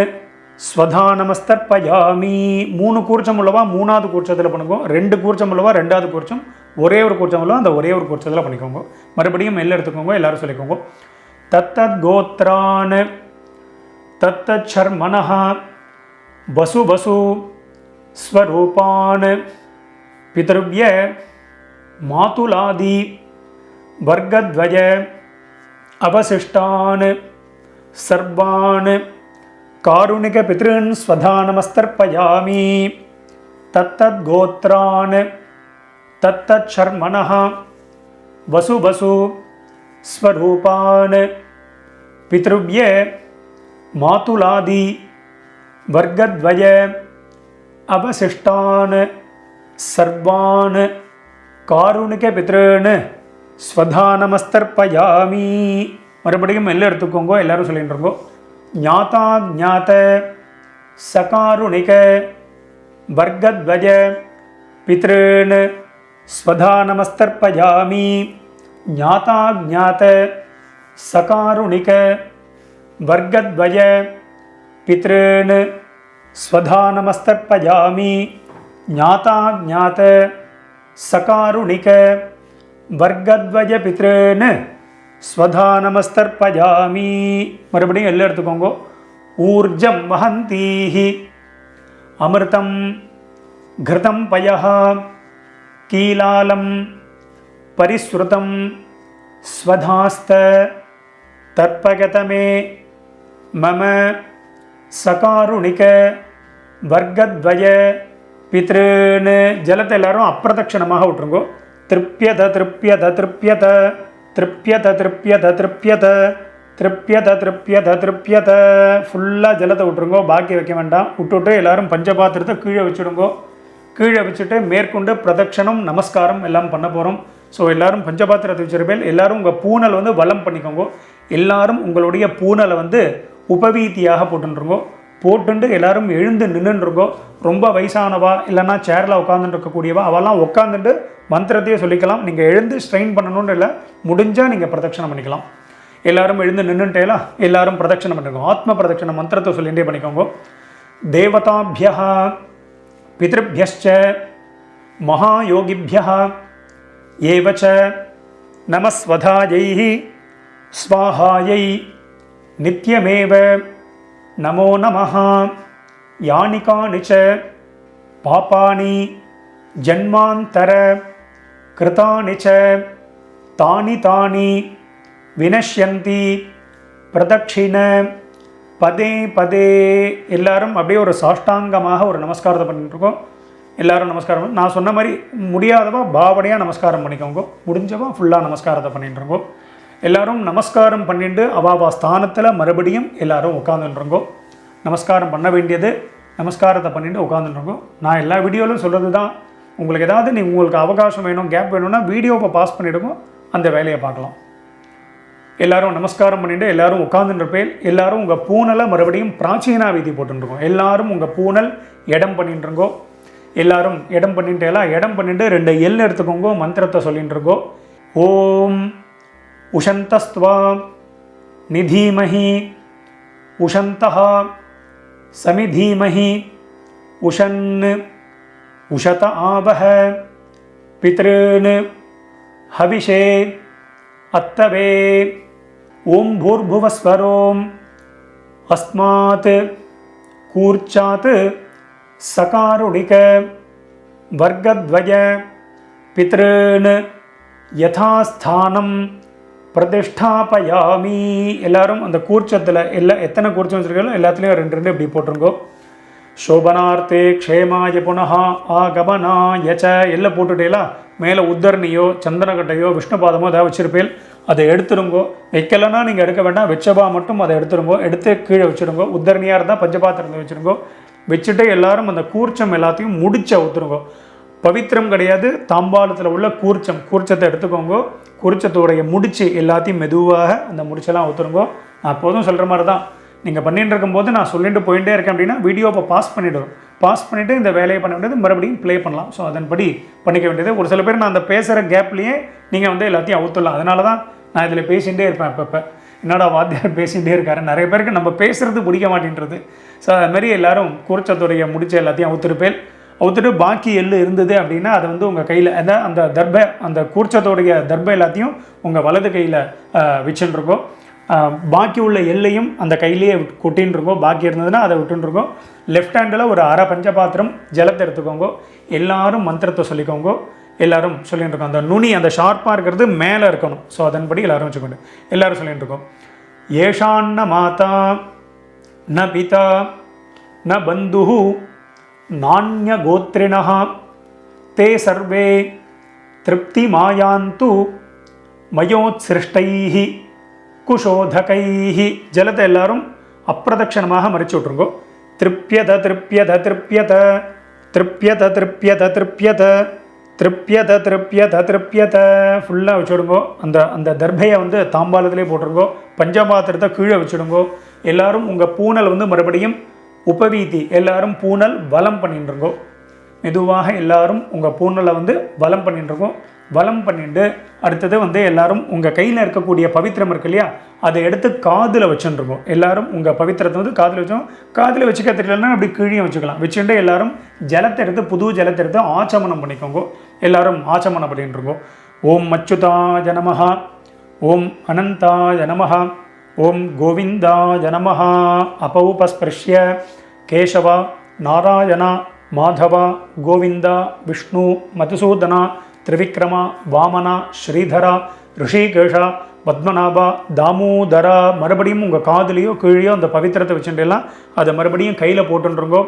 A: ஸ்வதா நமஸ்தர்ப்பயாமி. 3 கூர்ச்சம் உள்ளவா 3வது கூர்ச்சத்தில் பண்ணுங்க, 2 கூர்ச்சம் உள்ளவா 2வது கூர்ச்சம், ஒரே ஒரு கூர்ச்சம் உள்ளவா அந்த ஒரே ஒரு கூர்ச்சத்தில் பண்ணிக்கோங்க. மறுபடியும் எல்லாம் எடுத்துக்கோங்க. எல்லாரும் சொல்லிக்கோங்க. தத்தத் கோத்ரான் தத்தச்சர்மணः வசு வசு ஸ்வரூபான் பித்ருவ்ய மாதுலாதி வர்க்கத்வய அவசிஷ்டான் சர்வான் காருணிக பித்ருன் ஸ்வதா நமஸ்தர்ப்பயாமி. தத்தத் கோத்ரான் தத்தச்சர்மணः வசு வசு ஸ்வரூபான் பித்ருவ்ய மாதுலாதி வர்க்கத்வய அவசிஷ்டான் சர்வான் காருணிக பித்ருன் ஸ்வதா நமஸ்தர்ப்பயாமி. மறுபடியும் எல்லாம் எடுத்துக்கோங்க. எல்லாரும் சொல்லிட்டு இருக்கோம். ஞாதா ஞாத சகாருணிக வர்க்கத்வய பித்ருன் ஸ்வதா நமஸ்தர்ப்பயாமி. ஞாதா ஞாத சகாருணிக வர்க்கத்வய பித்ருன் ஸ்வதா நமஸ்தர்ப்பயாமி. ஞாதா ஞாத சகாருணிக வர்க்கத்வய பித்ருன் ஸ்வதா நமஸ்தர்ப்பயாமி. மறுபடியும் எல்லாம் எடுத்துக்கோங்க. ஊர்ஜம் வஹந்தீஹி அமிர்தம் கிருதம் பயஹ கீலாலம் பரிஸ்ருதம் ஸ்வதாஸ்த தர்ப்பகதமே மம சகாருணிக வர்க்கத்வய பித்ருன். ஜலத்தை எல்லாரும் அப்பிரதட்சணமாக விட்டுருங்கோ. திருப்யத திருப்யத திருப்யத திருப்யத திருப்யத திருப்யத திருப்யத திருப்யத திருப்யத. ஃபுல்லாக ஜலத்தை விட்டுருங்கோ, பாக்கி வைக்க வேண்டாம். விட்டுவிட்டு எல்லாரும் பஞ்சபாத்திரத்தை கீழே வச்சுடுங்கோ. கீழே வச்சுட்டு மேற்கொண்டு பிரதட்சணம் நமஸ்காரம் எல்லாம் பண்ண போகிறோம். ஸோ எல்லோரும் பஞ்சபாத்திரத்தை வச்சிருப்பேன். எல்லோரும் உங்கள் பூனல் வந்து வலம் பண்ணிக்கோங்க. எல்லாரும் உங்களுடைய பூனலை வந்து உபவீதியாக போட்டுருங்கோ. போட்டுண்டு எல்லாரும் எழுந்து நின்றுருங்கோ. ரொம்ப வயசானவா இல்லைன்னா சேரில் உட்காந்துட்டு இருக்கக்கூடியவா அவெல்லாம் உட்காந்துட்டு மந்திரத்தையே சொல்லிக்கலாம். நீங்கள் எழுந்து ஸ்ட்ரெயின் பண்ணணும்னு இல்லை, முடிஞ்சால் நீங்கள் பிரதட்சணம் பண்ணிக்கலாம். எல்லாரும் எழுந்து நின்றுட்டேலா எல்லாரும் பிரதட்சணம் பண்ணிக்கோங்க. ஆத்ம பிரதட்சணம் மந்திரத்தை சொல்லிகிட்டே பண்ணிக்கோங்க. தேவதாபியா பித்ருபியஸ்ச மகாயோகிபியா ஏவச்ச நமஸ்வதாயை ஸ்வாஹாயை நித்யமேவ நமோ நமஹ. யானி கானி ச பாபானி ஜன்மாந்தர கிருதானி ச தானி தானி வினஷ்யந்தி பிரதட்சிண பதே பதே. எல்லாரும் அப்படியே ஒரு சாஷ்டாங்கமாக ஒரு நமஸ்காரத்தை பண்ணிட்டு இருக்கோம். எல்லாரும் நமஸ்காரம். நான் சொன்ன மாதிரி முடியாதவா பாவனையாக நமஸ்காரம் பண்ணிக்கோங்க, முடிஞ்சவா ஃபுல்லாக நமஸ்காரத்தை பண்ணிட்டு இருக்கோம். எல்லாரும் நமஸ்காரம் பண்ணிட்டு அவாவா ஸ்தானத்தில் மறுபடியும் எல்லாரும் உட்காந்துருங்கோ. நமஸ்காரம் பண்ண வேண்டியது நமஸ்காரத்தை பண்ணிட்டு உட்காந்துருங்கோ. நான் எல்லா வீடியோவிலும் சொல்கிறது தான். உங்களுக்கு ஏதாவது உங்களுக்கு அவகாசம் வேணும், கேப் வேணும்னா வீடியோவை பாஸ் பண்ணிவிடுங்க, அந்த வேலையை பார்க்கலாம். எல்லாரும் நமஸ்காரம் பண்ணிட்டு எல்லாரும் உட்காந்துருப்பேன். எல்லாரும் உங்கள் பூனலை மறுபடியும் பிராச்சீனா வீதி போட்டுருக்கோம். எல்லாரும் உங்கள் பூனல் இடம் பண்ணிட்டுருங்கோ. எல்லாரும் இடம் பண்ணிட்டேலாம் இடம் பண்ணிட்டு 2 எல் எடுத்துக்கோங்க. மந்திரத்தை சொல்லிட்டு இருக்கோ. ஓம் உஷந்தஸ்த்வா நிதீமஹி உஷந்தஹ சமிதீமஹி உஷன் உஷத ஆவஹ பித்ருன் ஹவிஷே அத்தவே. ஓம் பூர்புவஸ்வரோம் அஸ்மாத் கூர்ச்சாத் சகாருணிக வர்க்கத்வய பித்ருன் யதாஸ்தானம் பிரதிஷ்டாபயாமி. எல்லாரும் அந்த கூர்ச்சத்தில் எத்தனை கூர்ச்சம் வச்சுருக்கீங்களோ எல்லாத்துலேயும் 2 இப்படி போட்டுருங்கோ. சோபனார்த்தே க்ஷேமாய புனஹா ஆகமனாயச்ச எல்லாம் போட்டுட்டேலாம். மேலே உத்தரணியோ சந்தனக்கட்டையோ விஷ்ணுபாதமோ ஏதாவது வச்சுருப்பேன், அதை எடுத்துருங்கோ. வைக்கலைன்னா நீங்கள் எடுக்க வேண்டாம், வச்சபா மட்டும் அதை எடுத்துருங்கோ. எடுத்து கீழே வச்சுருங்கோ. உத்தரணியாக இருந்தால் பஞ்சபாத்திரத்தை வச்சுருங்கோ. வச்சுட்டு எல்லாரும் அந்த கூர்ச்சம் எல்லாத்தையும் முடிச்ச ஊற்றுருங்கோ. பவித்திரம் கிடையாது, தாம்பாளத்தில் உள்ள கூர்ச்சத்தை எடுத்துக்கோங்க. கூர்ச்சத்தோடைய முடிச்சு எல்லாத்தையும் மெதுவாக அந்த முடிச்செல்லாம் ஊற்றுருங்கோ. நான் எப்போதும் சொல்கிற மாதிரி தான், நீங்கள் பண்ணிட்டு இருக்கும்போது நான் சொல்லிட்டு போயிட்டே இருக்கேன் அப்படின்னா வீடியோவை பாஸ் பண்ணிவிடுவோம். பாஸ் பண்ணிவிட்டு இந்த வேலையை பண்ண வேண்டியது மறுபடியும் ப்ளே பண்ணலாம். ஸோ அதன்படி பண்ணிக்க வேண்டியது. ஒரு சில பேர் நான் அந்த பேசுகிற கேப்லேயே நீங்கள் வந்து எல்லாத்தையும் அவுத்துடலாம். அதனால தான் நான் இதில் பேசிகிட்டே இருப்பேன். அப்பப்போ என்னடா வாத்தியார் பேசிகிட்டே இருக்காரு. நிறைய பேருக்கு நம்ம பேசுகிறது பிடிக்க மாட்டேன்றது. ஸோ அதுமாரி எல்லோரும் கூர்ச்சத்துடைய முடிச்ச எல்லாத்தையும் அவுத்துருப்பேன். அவுத்துட்டு பாக்கி எள்ளு இருந்தது அப்படின்னா அதை வந்து உங்கள் கையில் அந்த தர்பை, அந்த கூர்ச்சத்தோடைய தர்பை எல்லாத்தையும் உங்கள் வலது கையில் வச்சுருக்கோம். பாக்கி உள்ள எல்லையும் அந்த கையிலேயே கொட்டின்னு இருக்கோம். பாக்கி இருந்ததுன்னா அதை விட்டுருக்கோம். லெஃப்ட் ஹேண்டில் ஒரு அரை பஞ்சபாத்திரம் ஜலத்தை எடுத்துக்கோங்க. எல்லாரும் மந்திரத்தை சொல்லிக்கோங்க. எல்லாரும் சொல்லிட்டு இருக்கோம். அந்த நுனி அந்த ஷார்ப்பாக இருக்கிறது மேலே இருக்கணும். ஸோ அதன்படி எல்லாரும் வச்சுக்கோங்க. எல்லாரும் சொல்லிட்டு இருக்கோம். ஏஷான்ன மாதா ந பிதா ந பந்து நானிய கோத்ரிணः தே சர்வே திருப்தி மாயாந்து மயோத்சிருஷ்டைः குஷோதகைஹி. ஜலத்தை எல்லாரும் அப்பிரதட்சணமாக மறிச்சு விட்ருங்கோ. திருப்யத திருப்யத திருப்யத திருப்யத திருப்யத திருப்யத திருப்யத திருப்யத திருப்யத ஃபுல்லாக வச்சுடுங்கோ. அந்த தர்பையை வந்து தாம்பாளத்திலே போட்டுருங்கோ. பஞ்சபாத்திரத்தை கீழே வச்சுடுங்கோ. எல்லாரும் உங்கள் பூனல் வந்து மறுபடியும் உபவீதி எல்லாரும் பூனல் வலம் பண்ணிட்டுருங்கோ. மெதுவாக எல்லாரும் உங்கள் பூனலை வந்து வலம் பண்ணிட்டுருக்கோம். வலம் பண்ணிட்டு அடுத்தது வந்து எல்லாரும் உங்கள் கையில் இருக்கக்கூடிய பவித்திரம் இருக்கு இல்லையா, அதை எடுத்து காதில் வச்சுருக்கோம். எல்லாரும் உங்கள் பவித்திரத்தை வந்து காதில் வச்சோம். காதில் வச்சுக்க தெரியலன்னா அப்படி கீழே வச்சுக்கலாம். வச்சுட்டு எல்லாரும் ஜலத்தை எடுத்து புது ஜலத்தை எடுத்து ஆச்சமனம் பண்ணிக்கோங்க. எல்லாரும் ஆச்சமனம் பண்ணிட்டுருக்கோம். ஓம் அச்சுதாய நமஹ, ஓம் அனந்தாய நமஹ, ஓம் கோவிந்தாய நமஹ. அபௌபஸ்பிருஷ்ய கேசவா நாராயணா மாதவா கோவிந்தா விஷ்ணு மதுசூதனா திரிவிக்ரமா வாமனா ஸ்ரீதரா ரிஷிகேஷா பத்மநாபா தாமோதரா. மறுபடியும் உங்கள் காதுலேயோ கீழேயோ அந்த பவித்திரத்தை வச்சுட்டுலாம் அதை மறுபடியும் கையில் போட்டுருங்கோ.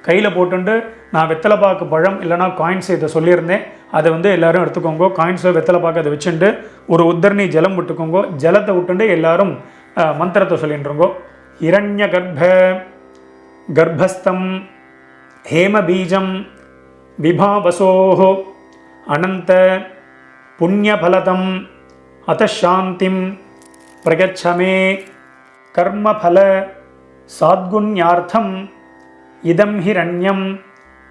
A: கையில் போட்டுண்டு நான் வெத்தலைப்பாக்கு பழம் இல்லைனா காயின்ஸ் இதை சொல்லியிருந்தேன், அதை வந்து எல்லோரும் எடுத்துக்கோங்க. காயின்ஸோ வெத்தலைப்பாக்கு அதை வச்சுட்டு ஒரு உத்தரணி ஜலம் விட்டுக்கோங்க. ஜலத்தை விட்டுண்டு எல்லாரும் மந்திரத்தை சொல்லிட்டுருங்கோ. இரண்ய கர்ப்பஸ்தம் ஹேமபீஜம் விபாவசோஹோ அனந்த புண்ணியபலதம் அத்தசாந்திம் பிரகச்சமே கர்மபல சாத்குண்யார்த்தம் இதம் ஹிரண்யம்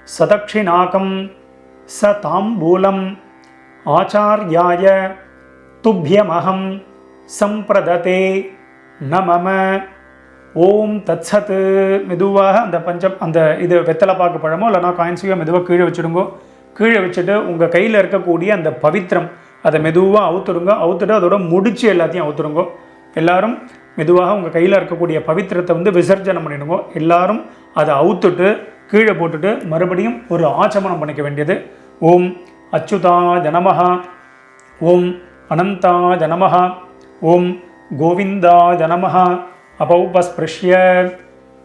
A: சதக்ஷிணாகம் ச தாம்பூலம் ஆச்சார்யாய துப்யமஹம் சம்பிரததே நமம. ஓம் தத்சத். மெதுவாக அந்த இது வெத்தலைப்பாக்கு பழமோ இல்லைனா காயின்ஸையோ மெதுவாக கீழே வச்சுடுங்கோ. கீழே வச்சுட்டு உங்கள் கையில் இருக்கக்கூடிய அந்த பவித்திரம் அதை மெதுவாக அவுத்துடுங்க. அவுத்துட்டு அதோட முடிச்சு எல்லாத்தையும் அவுத்துடுங்கோ. எல்லாரும் மெதுவாக உங்கள் கையில் இருக்கக்கூடிய பவித்திரத்தை வந்து விசர்ஜனம் பண்ணிடுங்க. எல்லாரும் அதை அவுத்துட்டு கீழே போட்டுட்டு மறுபடியும் ஒரு ஆச்சமனம் பண்ணிக்க வேண்டியது. ஓம் அச்சுதாய நமஹ, ஓம் அனந்தாய நமஹ, ஓம் கோவிந்தாய நமஹ. அபௌபஸ்பிருஷ்ய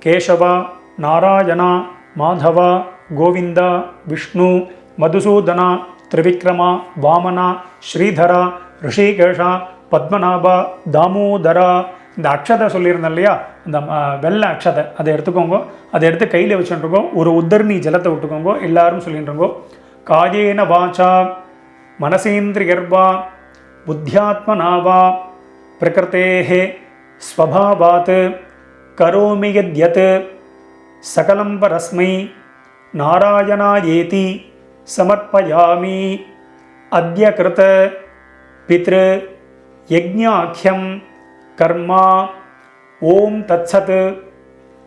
A: கேசவா நாராயணா மாதவா கோவிந்தா விஷ்ணு மதுசூதனா திரிவிக்ரமா வாமனா ஸ்ரீதரா ரிஷிகேஷா பத்மநாபா தாமோதரா. இந்த அக்ஷதை சொல்லியிருந்தேன் இல்லையா, இந்த வெள்ளை அக்ஷதை அதை எடுத்துக்கோங்க. அதை எடுத்து கையில் வச்சுட்டுருக்கோம். ஒரு உத்தரணி ஜலத்தை விட்டுக்கோங்க. எல்லாரும் சொல்லிட்டுருங்கோ. காயேன வாச்சா மனசேந்திரியர்வா புத்தியாத்மனாவா பிரகிருதேஹே ஸ்வபாவாத் கரோமி யத்யத் சகலம் பரஸ்மை நாராயணாயேதி சமர்ப்பயாமி அத்ய கிருத பித்ரு யஜ்ஞாக்யம் கர்மா. ஓம் தத்சத்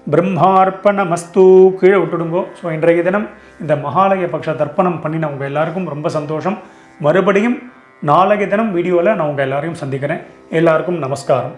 A: பிரம்மார்ப்பணமஸ்து. கீழே விட்டுடுங்கோ. ஸோ இன்றைய தினம் இந்த மகாலய பக்ஷ தர்ப்பணம் பண்ணின உங்கள் எல்லாருக்கும் ரொம்ப சந்தோஷம். மறுபடியும் நாளைய தினம் வீடியோவில் நான் உங்கள் எல்லாரையும் சந்திக்கிறேன். எல்லாருக்கும் நமஸ்காரம்.